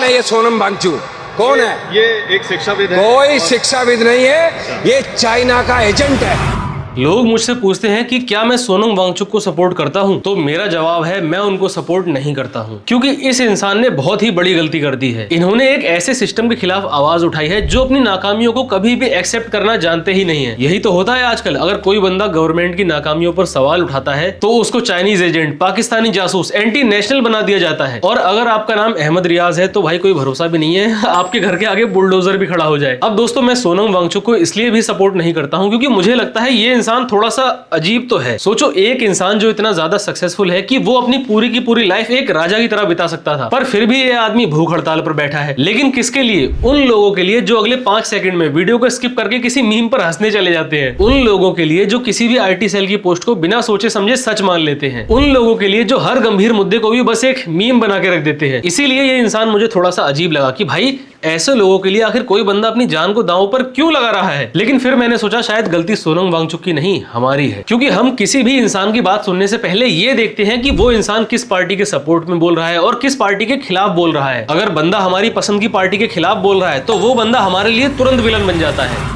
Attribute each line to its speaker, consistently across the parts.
Speaker 1: है ये सोनम वांगचुक? कौन है
Speaker 2: ये एक शिक्षाविद है।
Speaker 1: कोई शिक्षाविद नहीं है, ये चाइना का एजेंट है।
Speaker 3: लोग मुझसे पूछते हैं कि क्या मैं सोनम वांगचुक को सपोर्ट करता हूं, तो मेरा जवाब है मैं उनको सपोर्ट नहीं करता हूं, क्योंकि इस इंसान ने बहुत ही बड़ी गलती कर दी है। इन्होंने एक ऐसे सिस्टम के खिलाफ आवाज उठाई है जो अपनी नाकामियों को कभी भी एक्सेप्ट करना जानते ही नहीं है। यही तो होता है आजकल, अगर कोई बंदा गवर्नमेंट की नाकामियों पर सवाल उठाता है तो उसको चाइनीज एजेंट, पाकिस्तानी जासूस, एंटी नेशनल बना दिया जाता है। और अगर आपका नाम अहमद रियाज है तो भाई कोई भरोसा भी नहीं है, आपके घर के आगे बुलडोजर भी खड़ा हो जाए। अब दोस्तों, मैं सोनम वांगचुक को इसलिए भी सपोर्ट नहीं करता हूं क्योंकि मुझे लगता है ये इंसान थोड़ा सा अजीब तो है। सोचो, एक इंसान जो इतना ज्यादा सक्सेसफुल है कि वो अपनी पूरी की पूरी लाइफ एक राजा की तरह बिता सकता था, पर फिर भी ये आदमी भूख हड़ताल पर बैठा है। लेकिन किसके लिए? उन लोगों के लिए जो अगले 5 सेकंड में वीडियो को स्किप करके किसी मीम पर हंसने चले जाते हैं। उन लोगों के लिए जो किसी भी आईटी सेल की पोस्ट को बिना सोचे समझे सच मान लेते हैं। उन लोगों के लिए जो हर गंभीर मुद्दे को भी बस एक मीम बना के रख देते हैं। इसीलिए ये इंसान मुझे थोड़ा सा अजीब लगा कि भाई ऐसे लोगों के लिए आखिर कोई बंदा अपनी जान को दांव पर क्यों लगा रहा है। लेकिन फिर मैंने सोचा शायद गलती सोनम वांगचुक की नहीं, हमारी है, क्योंकि हम किसी भी इंसान की बात सुनने से पहले ये देखते हैं कि वो इंसान किस पार्टी के सपोर्ट में बोल रहा है और किस पार्टी के खिलाफ बोल रहा है। अगर बंदा हमारी पसंद की पार्टी के खिलाफ बोल रहा है तो वो बंदा हमारे लिए तुरंत विलन बन जाता है।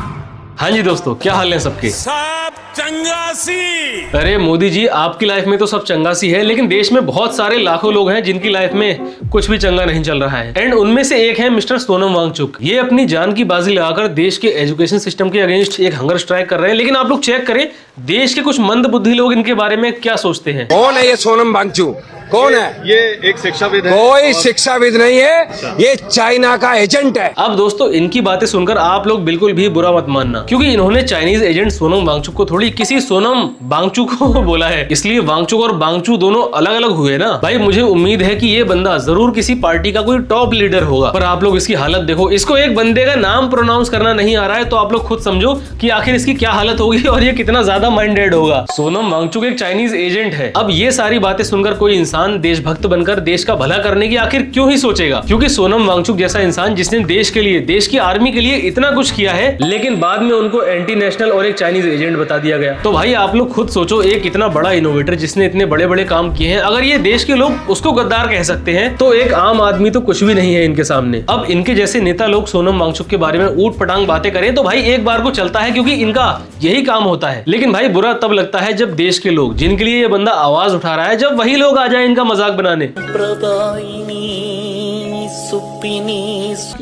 Speaker 3: हाँ जी दोस्तों, क्या हाल है सबके?
Speaker 4: सब चंगासी।
Speaker 3: अरे मोदी जी, आपकी लाइफ में तो सब चंगासी है, लेकिन देश में बहुत सारे लाखों लोग हैं जिनकी लाइफ में कुछ भी चंगा नहीं चल रहा है। एंड उनमें से एक है मिस्टर सोनम वांगचुक। ये अपनी जान की बाजी लगाकर देश के एजुकेशन सिस्टम के अगेंस्ट एक हंगर स्ट्राइक कर रहे हैं। लेकिन आप लोग चेक करें, देश के कुछ मंद बुद्धि लोग इनके बारे में क्या सोचते हैं।
Speaker 1: कौन है ये सोनम वांगचुक? कौन है?
Speaker 2: ये एक शिक्षाविद है।
Speaker 1: कोई शिक्षाविद नहीं है, ये चाइना का एजेंट है।
Speaker 3: अब दोस्तों, इनकी बातें सुनकर आप लोग बिल्कुल भी बुरा मत मानना, क्योंकि इन्होंने चाइनीज एजेंट सोनम वांगचुक को थोड़ी किसी सोनम वांगचुक को बोला है, इसलिए वांगचुक और बांगचू दोनों अलग अलग हुए ना। भाई मुझे उम्मीद है कि ये बंदा जरूर किसी पार्टी का कोई टॉप लीडर होगा, पर आप लोग इसकी हालत देखो। इसको एक बंदे का नाम प्रोनाउंस करना नहीं आ रहा है, तो आप लोग खुद समझो कि आखिर इसकी क्या हालत होगी और ये कितना ज्यादा माइंडेड होगा। सोनम वांगचुक एक चाइनीज एजेंट है। अब ये सारी बातें सुनकर कोई इंसान देशभक्त बनकर देश का भला करने की आखिर क्यों ही सोचेगा? क्योंकि सोनम वांगचुक जैसा इंसान जिसने देश के लिए, देश की आर्मी के लिए इतना कुछ किया है, लेकिन बाद में उनको एंटी नेशनल और एक चाइनीज एजेंट बता दिया गया। तो भाई आप लोग खुद सोचो, एक इतना बड़ा इनोवेटर जिसने इतने बड़े बड़े काम किए हैं, अगर ये देश के लोग उसको गद्दार कह सकते हैं, तो एक आम आदमी तो कुछ भी नहीं है इनके सामने। अब इनके जैसे नेता लोग सोनम वांगचुक के बारे में ऊट पटांग बातें करें तो भाई एक बार को चलता है, क्योंकि इनका यही काम होता है। लेकिन भाई बुरा तब लगता है जब देश के लोग, जिनके लिए ये बंदा आवाज उठा रहा है, जब वही लोग आ जाए इनका मजाक बनाने।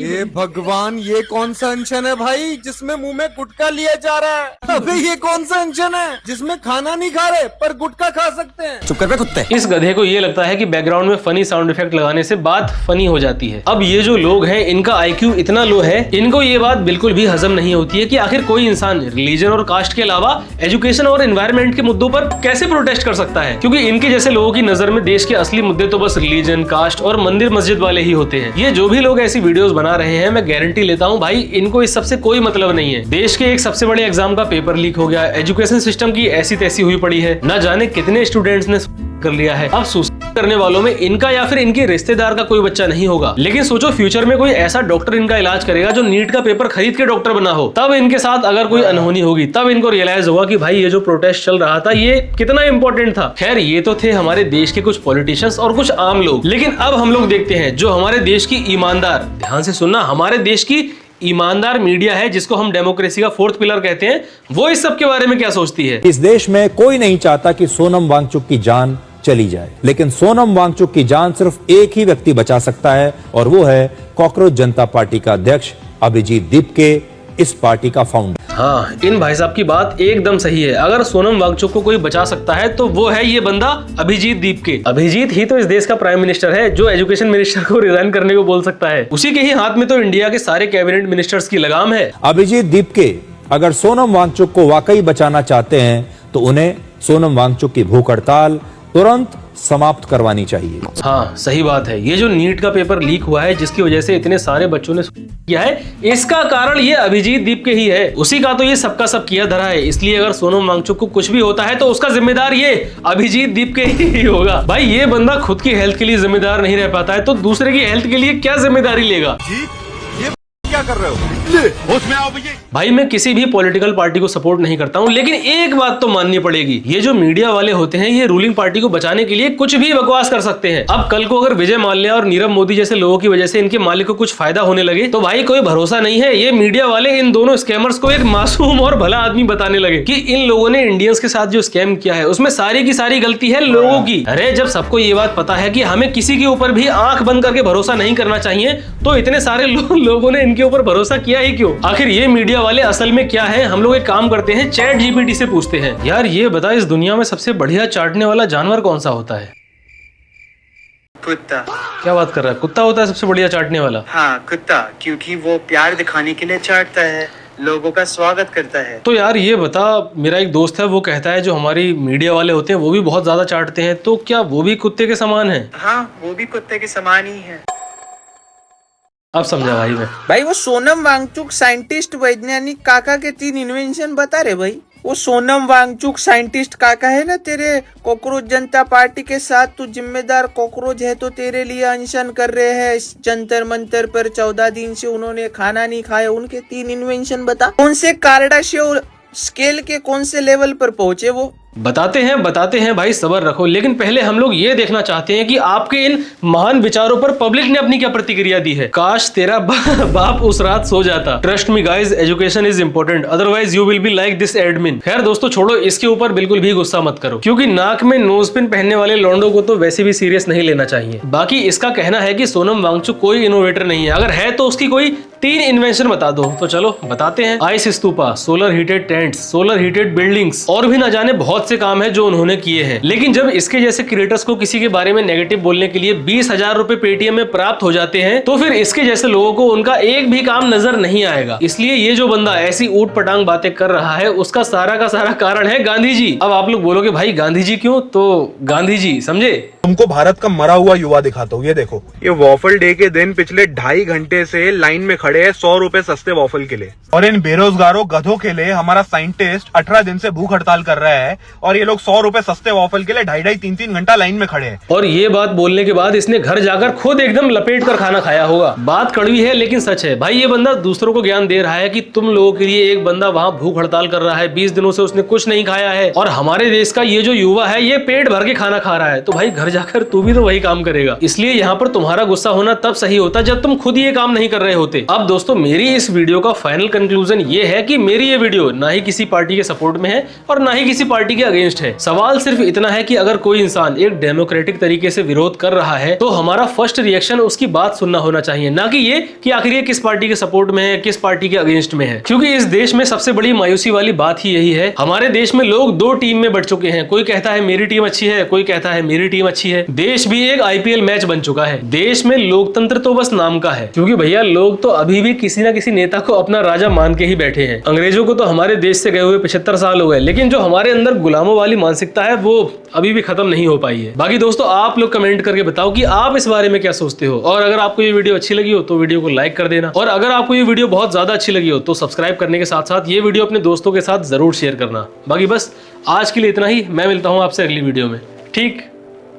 Speaker 5: ये भगवान, ये कौन सा अनशन है भाई जिसमें मुंह में गुटखा लिया जा रहा है? अबे ये कौन सा अनशन है जिसमें खाना नहीं खा रहे पर गुटखा खा सकते हैं? चुप कर बे कुत्ते।
Speaker 3: इस गधे को ये लगता है कि बैकग्राउंड में फनी साउंड इफेक्ट लगाने से बात फनी हो जाती है। अब ये जो लोग हैं, इनका आईक्यू इतना लो है, इनको ये बात बिल्कुल भी हजम नहीं होती है कि आखिर कोई इंसान रिलीजन और कास्ट के अलावा एजुकेशन और एनवायरमेंट के मुद्दों पर कैसे प्रोटेस्ट कर सकता है। क्योंकि इनके जैसे लोगों की नजर में देश के असली मुद्दे तो बस रिलीजन, कास्ट और मंदिर मस्जिद वाले ही होते हैं। ये जो भी लोग ऐसी वीडियोस बना रहे हैं, मैं गारंटी लेता हूं भाई इनको इस सबसे कोई मतलब नहीं है। देश के एक सबसे बड़े एग्जाम का पेपर लीक हो गया, एजुकेशन सिस्टम की ऐसी तैसी हुई पड़ी है, ना जाने कितने स्टूडेंट्स ने कर लिया है। अब सुसाइड करने वालों में इनका या फिर इनके रिश्तेदार का कोई बच्चा नहीं होगा। लेकिन सोचो, फ्यूचर में कोई ऐसा डॉक्टर इनका इलाज करेगा जो नीट का पेपर खरीद के डॉक्टर बना हो, तब इनके साथ अगर कोई अनहोनी होगी, तब इनको रियलाइज होगा कि भाई ये जो प्रोटेस्ट चल रहा था ये कितना इंपॉर्टेंट था। खैर, ये तो थे हमारे देश के कुछ पॉलिटिशियंस और कुछ आम लोग। लेकिन अब हम लोग देखते हैं जो हमारे देश की ईमानदार, ध्यान से सुनना, हमारे देश की ईमानदार मीडिया है, जिसको हम डेमोक्रेसी का 4th पिलर कहते हैं, वो इस सब के बारे में क्या सोचती है।
Speaker 6: इस देश में कोई नहीं चाहता कि सोनम वांगचुक की जान चली जाए, लेकिन सोनम वांगचुक की जान सिर्फ एक ही व्यक्ति बचा सकता है, और वो है कॉकरोच जनता पार्टी का अध्यक्ष अभिजीत दीपके, इस पार्टी का फाउंडर।
Speaker 3: हाँ, इन भाई साहब की बात एकदम सही है। अगर सोनम वांगचुक को कोई बचा सकता है तो वो है ये बंदा अभिजीत दीपके। अभिजीत ही तो इस देश का प्राइम मिनिस्टर है, जो एजुकेशन मिनिस्टर को रिजाइन करने को बोल सकता है। उसी के ही हाथ में तो इंडिया के सारे कैबिनेट मिनिस्टर्स की लगाम है।
Speaker 6: अभिजीत दीपके अगर सोनम वांगचुक को वाकई बचाना चाहते हैं तो उन्हें सोनम वांगचुक की भूख हड़ताल तुरंत समाप्त करवानी चाहिए।
Speaker 3: हाँ, सही बात है। ये जो नीट का पेपर लीक हुआ है, जिसकी वजह से इतने सारे बच्चों ने किया है, इसका कारण ये अभिजीत दीपके ही है। उसी का तो ये सबका सब किया धरा है। इसलिए अगर सोनम वांगचुक को कुछ भी होता है तो उसका जिम्मेदार ये अभिजीत दीपके ही होगा। भाई ये बंदा खुद की हेल्थ के लिए जिम्मेदार नहीं रह पाता है, तो दूसरे की हेल्थ के लिए क्या जिम्मेदारी लेगा?
Speaker 5: क्या
Speaker 2: कर रहे हो? होश में आओ भैया।
Speaker 3: भाई मैं किसी भी पॉलिटिकल पार्टी को सपोर्ट नहीं करता हूं, लेकिन एक बात तो माननी पड़ेगी, ये जो मीडिया वाले होते हैं ये रूलिंग पार्टी को बचाने के लिए कुछ भी बकवास कर सकते हैं। अब कल को अगर विजय माल्या और नीरव मोदी जैसे लोगों की वजह से इनके मालिक को कुछ फायदा होने लगे तो भाई कोई भरोसा नहीं है। ये मीडिया वाले इन दोनों स्कैमर्स को एक मासूम और भला आदमी बताने लगे कि इन लोगों ने इंडियंस के साथ जो स्कैम किया है उसमें सारी की सारी गलती है लोगों की। अरे जब सबको ये बात पता है कि हमें किसी के ऊपर भी आंख बंद करके भरोसा नहीं करना चाहिए तो इतने सारे लोगों ने इनके ऊपर भरोसा किया ही क्यों? आखिर ये मीडिया वाले असल में क्या है? हम लोग एक काम करते हैं, चैट जीपीटी से पूछते हैं, यार ये बता इस दुनिया में सबसे बढ़िया चाटने वाला जानवर कौन सा होता है?
Speaker 7: कुत्ता।
Speaker 3: क्या बात कर रहा है? कुत्ता होता है सबसे बढ़िया चाटने वाला?
Speaker 7: हाँ कुत्ता, क्योंकि वो प्यार दिखाने के लिए चाटता है, लोगों का स्वागत करता है।
Speaker 3: तो यार ये बता, मेरा एक दोस्त है वो कहता है जो हमारी मीडिया वाले होते हैं वो भी बहुत ज्यादा चाटते हैं, तो क्या वो भी कुत्ते के समान है?
Speaker 7: हाँ वो भी कुत्ते के समान ही है।
Speaker 3: अब समझा भाई मैं।
Speaker 8: भाई वो सोनम वांगचुक साइंटिस्ट वैज्ञानिक काका के 3 इन्वेंशन बता रहे भाई। वो सोनम वांगचुक साइंटिस्ट काका है ना तेरे कॉकरोच जनता पार्टी के साथ, तू जिम्मेदार कॉकरोच है तो तेरे लिए अनशन कर रहे हैं इस जंतर मंतर पर 14 दिन से उन्होंने खाना नहीं खाया। उनके 3 इन्वेंशन बता, कौन से कार्डाशियो स्केल के कौन से लेवल पर पहुंचे वो?
Speaker 3: बताते हैं भाई, सब्र रखो। लेकिन पहले हम लोग ये देखना चाहते हैं कि आपके इन महान विचारों पर पब्लिक ने अपनी क्या प्रतिक्रिया दी है। काश तेरा बाप उस रात सो जाता। Trust me guys, education is important, otherwise you will be like this admin. खैर दोस्तों छोड़ो, इसके ऊपर बिल्कुल भी गुस्सा मत करो, क्योंकि नाक में नोज पिन पहनने वाले लौंडों को तो वैसे भी सीरियस नहीं लेना चाहिए। बाकी इसका कहना है कि सोनम वांगचुक कोई इनोवेटर नहीं है, अगर है तो उसकी कोई 3 इन्वेंशन बता दो। तो चलो बताते हैं। Ice stupa, solar heated tents, solar heated buildings और भी ना जाने बहुत से काम है जो उन्होंने किए हैं। लेकिन जब इसके जैसे क्रिएटर्स को किसी के बारे में नेगेटिव बोलने के लिए 20,000 रुपए पेटीएम में प्राप्त हो जाते हैं तो फिर इसके जैसे लोगों को उनका एक भी काम नजर नहीं आएगा। इसलिए ये जो बंदा ऐसी ऊट पटांग बातें कर रहा है उसका सारा का सारा कारण है गांधी जी। अब आप लोग बोलोगे भाई गांधी जी क्यों? तो गांधी जी समझे।
Speaker 9: तुमको भारत का मरा हुआ युवा दिखाता हूँ, ये देखो। ये वॉफल डे के दिन पिछले 2.5 घंटे से लाइन में खड़े हैं 100 रुपए सस्ते वॉफल के लिए, और इन बेरोजगारों गधों के लिए हमारा साइंटिस्ट 18 दिन से भूख हड़ताल कर रहा है और ये लोग 100 रुपए सस्ते वॉफल के लिए 2.5-2, 3-3 घंटा लाइन में खड़े हैं।
Speaker 3: और ये बात बोलने के बाद इसने घर जाकर खुद एकदम लपेट कर खाना खाया होगा। बात कड़वी है लेकिन सच है भाई। ये बंदा दूसरों को ज्ञान दे रहा है कि तुम लोगों के लिए एक बंदा वहां भूख हड़ताल कर रहा है, 20 दिनों से उसने कुछ नहीं खाया है, और हमारे देश का ये जो युवा है ये पेट भर के खाना खा रहा है। तो भाई घर जाकर तू भी तो वही काम करेगा। इसलिए यहाँ पर तुम्हारा गुस्सा होना तब सही होता जब तुम खुद ये काम नहीं कर रहे होते। अब दोस्तों मेरी इस वीडियो का फाइनल कंक्लूजन ये है कि मेरी ये वीडियो ना ही किसी पार्टी के सपोर्ट में है और ना ही किसी पार्टी के अगेंस्ट है। सवाल सिर्फ इतना है कि अगर कोई इंसान एक डेमोक्रेटिक तरीके से विरोध कर रहा है तो हमारा फर्स्ट रिएक्शन उसकी बात सुनना होना चाहिए, ना कि ये कि आखिर ये किस पार्टी के सपोर्ट में है, किस पार्टी के अगेंस्ट में है। क्योंकि इस देश में सबसे बड़ी मायूसी वाली बात ही यही है, हमारे देश में लोग 2 टीम में बढ़ चुके हैं। कोई कहता है मेरी टीम अच्छी है, कोई कहता है मेरी टीम अच्छी है। देश भी एक IPL मैच बन चुका है। देश में लोकतंत्र तो बस नाम का है, क्योंकि भैया लोग तो अभी भी किसी ना किसी नेता को अपना राजा मान के ही बैठे हैं। अंग्रेजों को तो हमारे देश से गए हुए 75 साल हो गए, लेकिन जो हमारे अंदर गुलामों वाली मानसिकता है वो अभी भी खत्म नहीं हो पाई है। बाकी दोस्तों आप लोग कमेंट करके बताओ कि आप इस बारे में क्या सोचते हो, और अगर आपको ये वीडियो अच्छी लगी हो तो वीडियो को लाइक कर देना, और अगर आपको ये वीडियो बहुत ज्यादा अच्छी लगी हो तो सब्सक्राइब करने के साथ साथ ये वीडियो अपने दोस्तों के साथ जरूर शेयर करना। बाकी बस आज के लिए इतना ही, मैं मिलता हूँ आपसे अगली वीडियो में। ठीक।